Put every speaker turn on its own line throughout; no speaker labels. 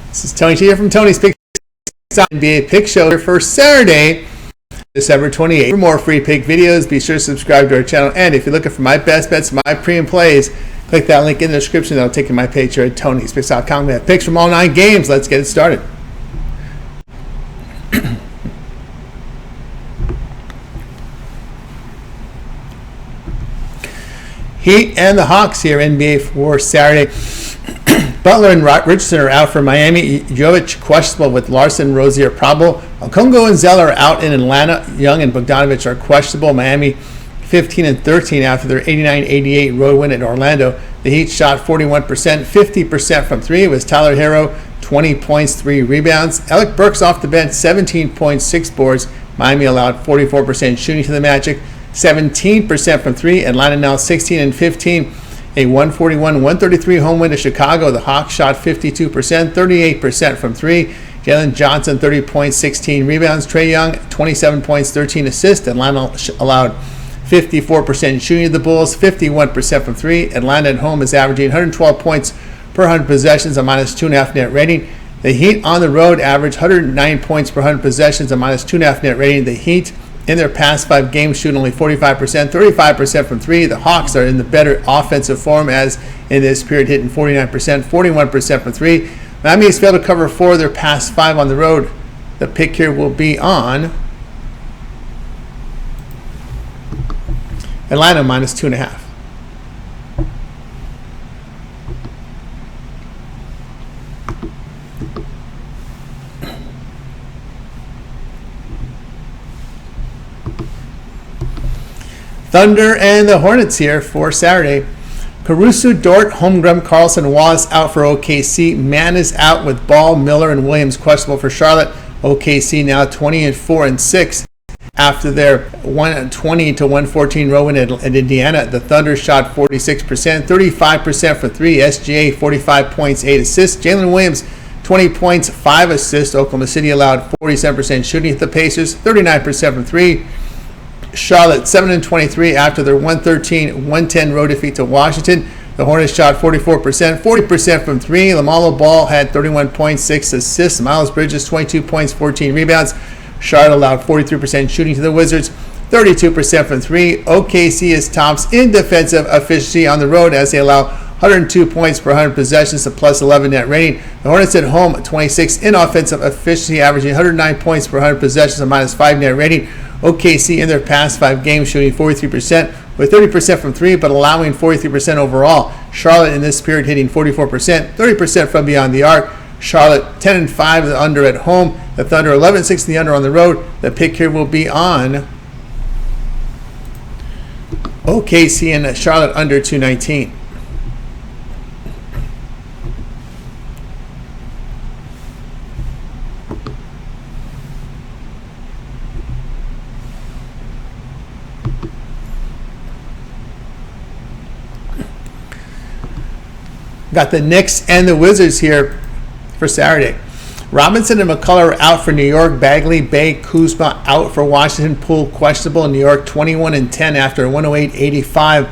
This is Tony here from Tony's Pick NBA Pick Show for Saturday, December 28th. For more free pick videos, be sure to subscribe to our channel. And if you're looking for my best bets, my pre and plays, click that link in the description. That'll take you to my page here at Tony'sPicks.com. We have picks from all 9 games. Let's get it started. Heat and the Hawks here, NBA for Saturday. Butler and Richardson are out for Miami. Jovic questionable with Larson, Rozier probable. Okongwu and Zeller are out in Atlanta. Young and Bogdanovic are questionable. Miami 15-13 after their 89-88 road win at Orlando. The Heat shot 41%, 50% from 3. It was Tyler Herro, 20 points, 3 rebounds. Alec Burks off the bench, 17.6 boards. Miami allowed 44% shooting to the Magic, 17% from 3. Atlanta now 16-15. A 141-133 home win to Chicago. The Hawks shot 52%, 38% from 3. Jalen Johnson, 30 points, 16 rebounds. Trae Young, 27 points, 13 assists. Atlanta allowed 54% shooting to the Bulls, 51% from 3. Atlanta at home is averaging 112 points per 100 possessions, a minus 2.5 net rating. The Heat on the road average 109 points per 100 possessions, a minus 2.5 net rating. The Heat in their past 5 games shooting only 45%, 35% from 3. The Hawks are in the better offensive form as in this period, hitting 49%, 41% from 3. Miami has failed to cover 4 of their past 5 on the road. The pick here will be on Atlanta minus 2.5. Thunder and the Hornets here for Saturday. Caruso, Dort, Holmgren, Carlson, Wallace out for OKC. Mann is out with Ball, Miller, and Williams questionable for Charlotte. OKC now 20-4-6 after their 120-114 road win at Indiana. The Thunder shot 46%, 35% for 3. SGA 45 points, 8 assists. Jalen Williams 20 points, 5 assists. Oklahoma City allowed 47% shooting at the Pacers, 39% from 3. Charlotte 7-23 after their 113-110 road defeat to Washington. The Hornets shot 44%, 40% from 3. LaMelo Ball had 31 points, 6 assists. Miles Bridges 22 points, 14 rebounds. Charlotte allowed 43% shooting to the Wizards, 32% from 3. OKC is tops in defensive efficiency on the road as they allow 102 points per 100 possessions, a plus 11 net rating. The Hornets at home 26 in offensive efficiency, averaging 109 points per 100 possessions, a minus 5 net rating. OKC in their past 5 games shooting 43% with 30% from 3, but allowing 43% overall. Charlotte in this period hitting 44%, 30% from beyond the arc. Charlotte 10-5 the under at home. The Thunder 11-6 the under on the road. The pick here will be on OKC and Charlotte under 219. Got the Knicks and the Wizards here for Saturday. Robinson and McCullough are out for New York. Bagley, Bay, Kuzma out for Washington. Poole questionable in New York. 21-10 after a 108-85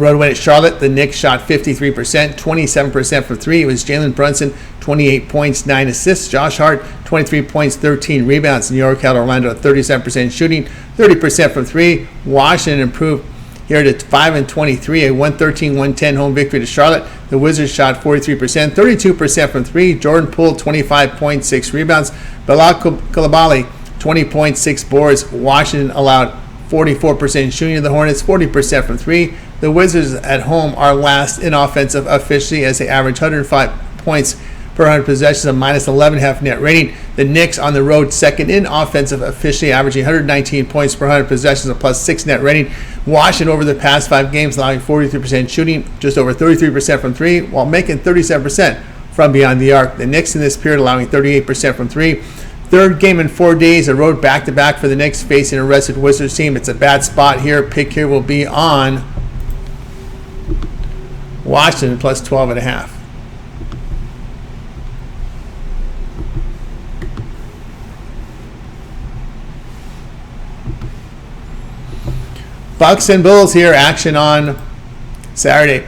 road win at Charlotte. The Knicks shot 53%, 27% for 3. It was Jalen Brunson, 28 points, 9 assists. Josh Hart, 23 points, 13 rebounds. New York held Orlando at 37% shooting, 30% from 3. Washington improved here to 5-23, a 113-110 home victory to Charlotte. The Wizards shot 43%, 32% from 3. Jordan Poole, 25 points, 6 rebounds. Bilal Coulibaly, 20.6 boards. Washington allowed 44% shooting to the Hornets, 40% from 3. The Wizards at home are last in offensive efficiency as they average 105 points per 100 possessions, a minus 11.5 net rating. The Knicks on the road second in offensive efficiency, averaging 119 points per 100 possessions, a plus 6 net rating. Washington over the past 5 games allowing 43% shooting, just over 33% from 3, while making 37% from beyond the arc. The Knicks in this period allowing 38% from 3. Third game in 4 days, a road back-to-back for the Knicks facing a rested Wizards team. It's a bad spot here. Pick here will be on Washington plus 12.5. Bucks and Bulls here, action on Saturday.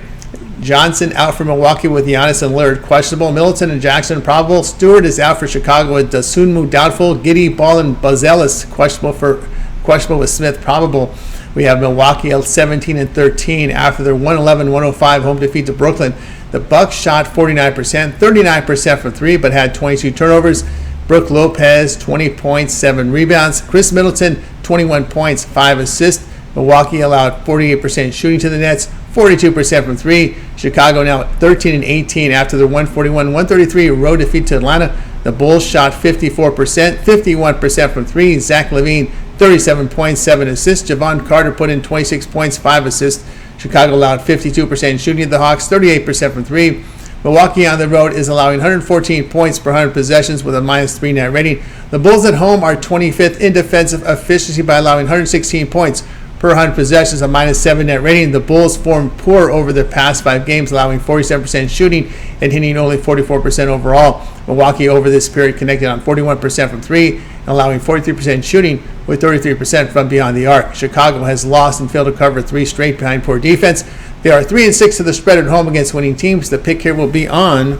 Johnson out for Milwaukee with Giannis and Lillard questionable. Middleton and Jackson probable. Stewart is out for Chicago with Dosunmu doubtful. Giddey, Ball, and Buzelis questionable with Smith probable. We have Milwaukee at 17-13 after their 111-105 home defeat to Brooklyn. The Bucks shot 49%, 39% from three, but had 22 turnovers. Brook Lopez, 20 points, 7 rebounds. Chris Middleton, 21 points, 5 assists. Milwaukee allowed 48% shooting to the Nets, 42% from three. Chicago now 13-18 after their 141-133 road defeat to Atlanta. The Bulls shot 54%, 51% from three. Zach LaVine, 37 points, 7 assists. Javon Carter put in 26 points, 5 assists. Chicago allowed 52% shooting to the Hawks, 38% from three. Milwaukee on the road is allowing 114 points per 100 possessions with a -3 net rating. The Bulls at home are 25th in defensive efficiency by allowing 116 points per 100 possessions, a -7 net rating. The Bulls formed poor over their past 5 games, allowing 47% shooting and hitting only 44% overall. Milwaukee over this period connected on 41% from three and allowing 43% shooting with 33% from beyond the arc. Chicago has lost and failed to cover 3 straight behind poor defense. They are 3-6 to the spread at home against winning teams. The pick here will be on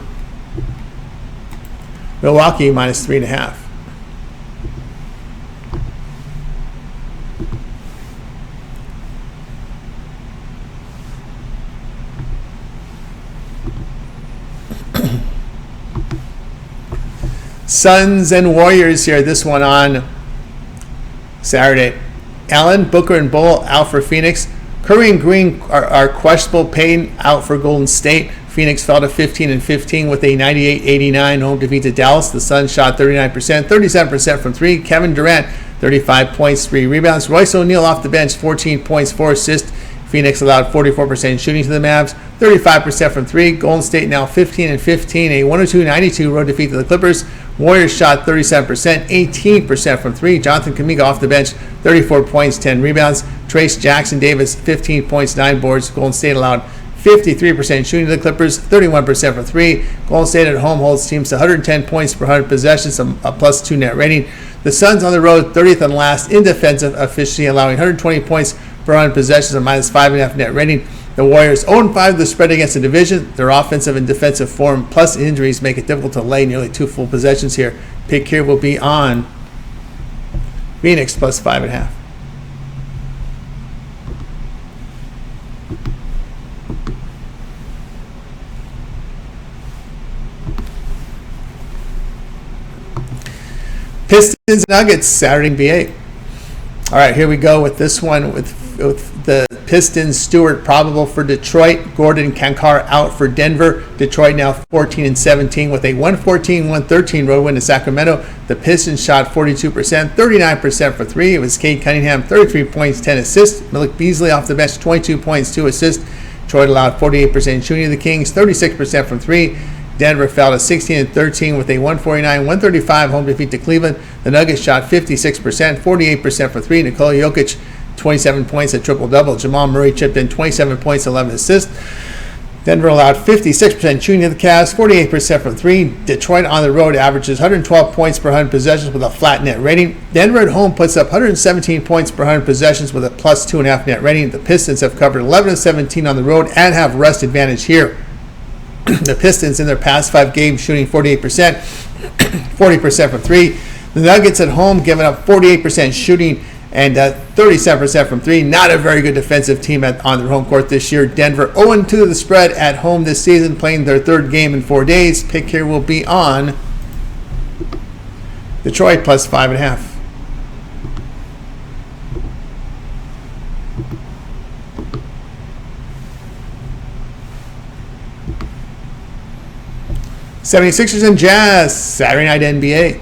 Milwaukee -3.5. Suns and Warriors here. This one on Saturday. Allen, Booker, and Bull out for Phoenix. Curry and Green are questionable. Payne out for Golden State. Phoenix fell to 15-15 with a 98-89 home defeat to Dallas. The Suns shot 39%, 37% from three. Kevin Durant, 35 points, 3 rebounds. Royce O'Neal off the bench, 14 points, 4 assists. Phoenix allowed 44% shooting to the Mavs, 35% from three. Golden State now 15-15, a 102-92 road defeat to the Clippers. Warriors shot 37%, 18% from three. Jonathan Kuminga off the bench, 34 points, 10 rebounds. Trace Jackson Davis, 15 points, 9 boards. Golden State allowed 53% shooting to the Clippers, 31% from three. Golden State at home holds teams to 110 points per 100 possessions, a +2 net rating. The Suns on the road, 30th and last in defensive efficiency, allowing 120 points per 100 possessions, a -5.5 net rating. The Warriors 0-5 the spread against the division. Their offensive and defensive form plus injuries make it difficult to lay nearly 2 full possessions here. Pick here will be on Phoenix +5.5. Pistons Nuggets Saturday NBA. All right, here we go with this one with the Pistons. Stewart probable for Detroit. Gordon Kankar out for Denver. Detroit now 14-17 with a 114-113 road win to Sacramento. The Pistons shot 42%, 39% for three. It was Cade Cunningham, 33 points, 10 assists. Malik Beasley off the bench, 22 points, 2 assists. Detroit allowed 48% shooting to the Kings, 36% from three. Denver fell to 16-13 with a 149-135 home defeat to Cleveland. The Nuggets shot 56%, 48% for three. Nikola Jokic, 27 points, a triple-double. Jamal Murray chipped in 27 points, 11 assists. Denver allowed 56% shooting to the Cavs, 48% from three. Detroit on the road averages 112 points per 100 possessions with a flat net rating. Denver at home puts up 117 points per 100 possessions with a +2.5 net rating. The Pistons have covered 11-17 on the road and have rest advantage here. The Pistons in their past 5 games shooting 48%, 40% from three. The Nuggets at home giving up 48% shooting and 37% from three. Not a very good defensive team on their home court this year. Denver 0-2 the spread at home this season, playing their 3rd game in 4 days. Pick here will be on Detroit +5.5. '76ers and Jazz, Saturday night NBA.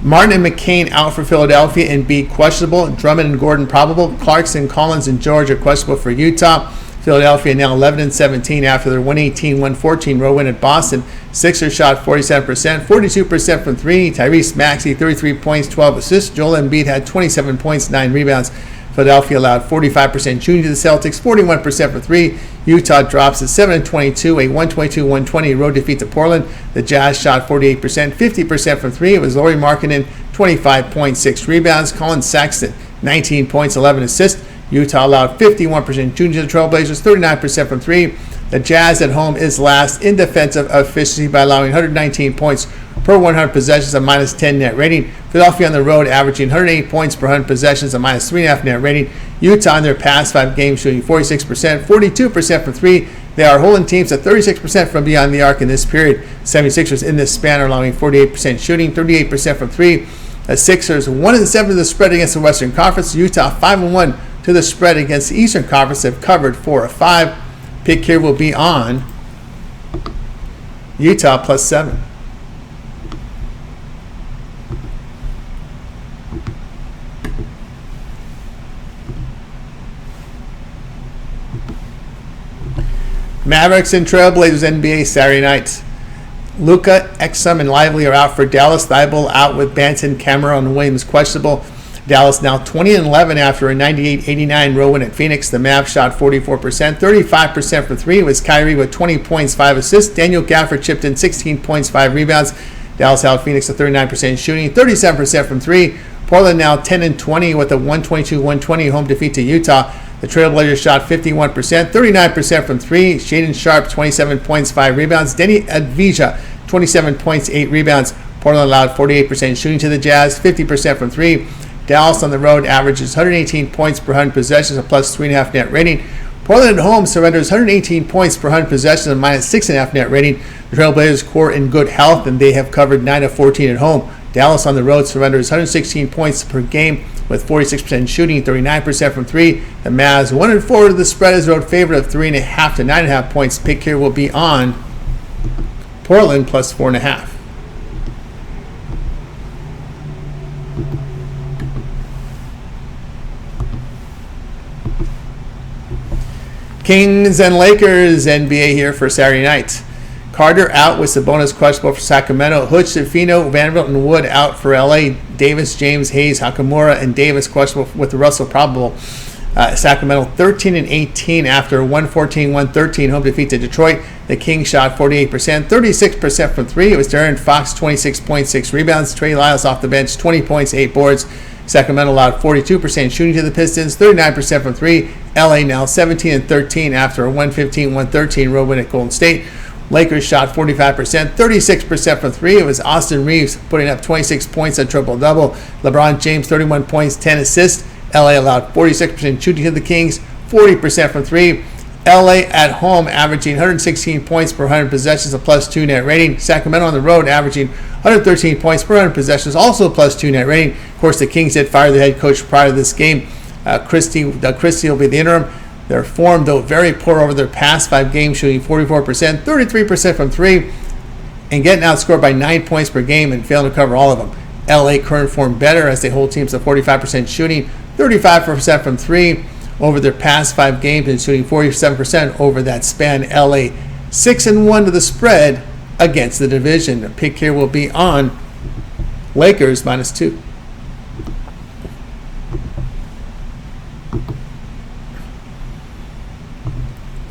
Martin and McCain out for Philadelphia and B questionable. Drummond and Gordon probable. Clarkson, Collins, and George are questionable for Utah. Philadelphia now 11-17 after their 118-114 road win at Boston. Sixers shot 47%, 42% from three. Tyrese Maxey, 33 points, 12 assists. Joel Embiid had 27 points, 9 rebounds. Philadelphia allowed 45% shooting to the Celtics, 41% for three. Utah drops at 7-22, a 122-120 road defeat to Portland. The Jazz shot 48%, 50% from three. It was Lauri Markkanen, 25 points, 6 rebounds. Colin Sexton, 19 points, 11 assists. Utah allowed 51% shooting to the Trailblazers, 39% from three. The Jazz at home is last in defensive efficiency by allowing 119 points per 100 possessions, a minus 10 net rating. Philadelphia on the road averaging 108 points per 100 possessions, a minus 3.5 net rating. Utah in their past 5 games shooting 46%, 42% from 3. They are holding teams at 36% from beyond the arc in this period. 76ers in this span are allowing 48% shooting, 38% from 3. The Sixers 1-7 to the spread against the Western Conference. Utah 5-1 to the spread against the Eastern Conference. They've covered 4 of 5. Pick here will be on Utah plus 7. Mavericks and Trailblazers NBA Saturday night. Luka, Exum, and Lively are out for Dallas. Thibault out with Banton, Cameron, and Williams questionable. Dallas now 20-11 after a 98-89 road win at Phoenix. The Mavs shot 44%, 35% for 3. It was Kyrie with 20 points, 5 assists. Daniel Gafford chipped in 16 points, 5 rebounds. Dallas held Phoenix at 39% shooting, 37% from 3. Portland now 10-20 with a 122-120 home defeat to Utah. The Trailblazers shot 51%, 39% from 3. Shaedon Sharpe, 27 points, 5 rebounds. Denny Advija, 27 points, 8 rebounds. Portland allowed 48% shooting to the Jazz, 50% from 3. Dallas on the road averages 118 points per 100 possessions, a plus 3.5 net rating. Portland at home surrenders 118 points per 100 possessions, a minus 6.5 net rating. The Trailblazers core in good health, and they have covered 9 of 14 at home. Dallas on the road surrenders 116 points per game with 46% shooting, 39% from 3. The Mavs 1-4 to the spread as road favorite of 3.5 to 9.5 points. Pick here will be on Portland plus 4.5. Kings and Lakers NBA here for Saturday night. Carter out with Sabonis questionable for Sacramento. Hood, Shafino, Vanderbilt, and Wood out for LA. Davis, James, Hayes, Hakamura, and Davis questionable with Russell probable. Sacramento 13-18 after a 114-113 home defeat to Detroit. The Kings shot 48%, 36% from 3. It was De'Aaron Fox, 26.6 rebounds. Trey Lyles off the bench, 20 points, 8 boards. Sacramento allowed 42% shooting to the Pistons, 39% from 3. LA now 17-13 after a 115-113 road win at Golden State. Lakers shot 45%, 36% from 3. It was Austin Reeves putting up 26 points, a triple-double. LeBron James, 31 points, 10 assists. LA allowed 46% shooting to the Kings, 40% from 3. LA at home averaging 116 points per 100 possessions, a plus 2 net rating. Sacramento on the road averaging 113 points per 100 possessions, also a plus 2 net rating. Of course, the Kings did fire their head coach prior to this game. Doug Christie will be the interim. Their form, though, very poor over their past 5 games, shooting 44%, 33% from 3, and getting outscored by 9 points per game and failing to cover all of them. LA current form better as they hold teams to 45% shooting, 35% from 3 over their past 5 games and shooting 47% over that span. LA 6-1 to the spread against the division. The pick here will be on Lakers -2.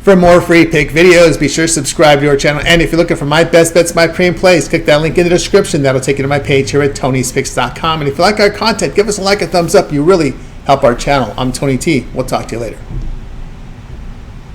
For more free pick videos, be sure to subscribe to our channel. And if you're looking for my best bets, my premium plays, click that link in the description. That'll take you to my page here at Tony'sPicks.com. And if you like our content, give us a like, a thumbs up. You really help our channel. I'm Tony T. We'll talk to you later.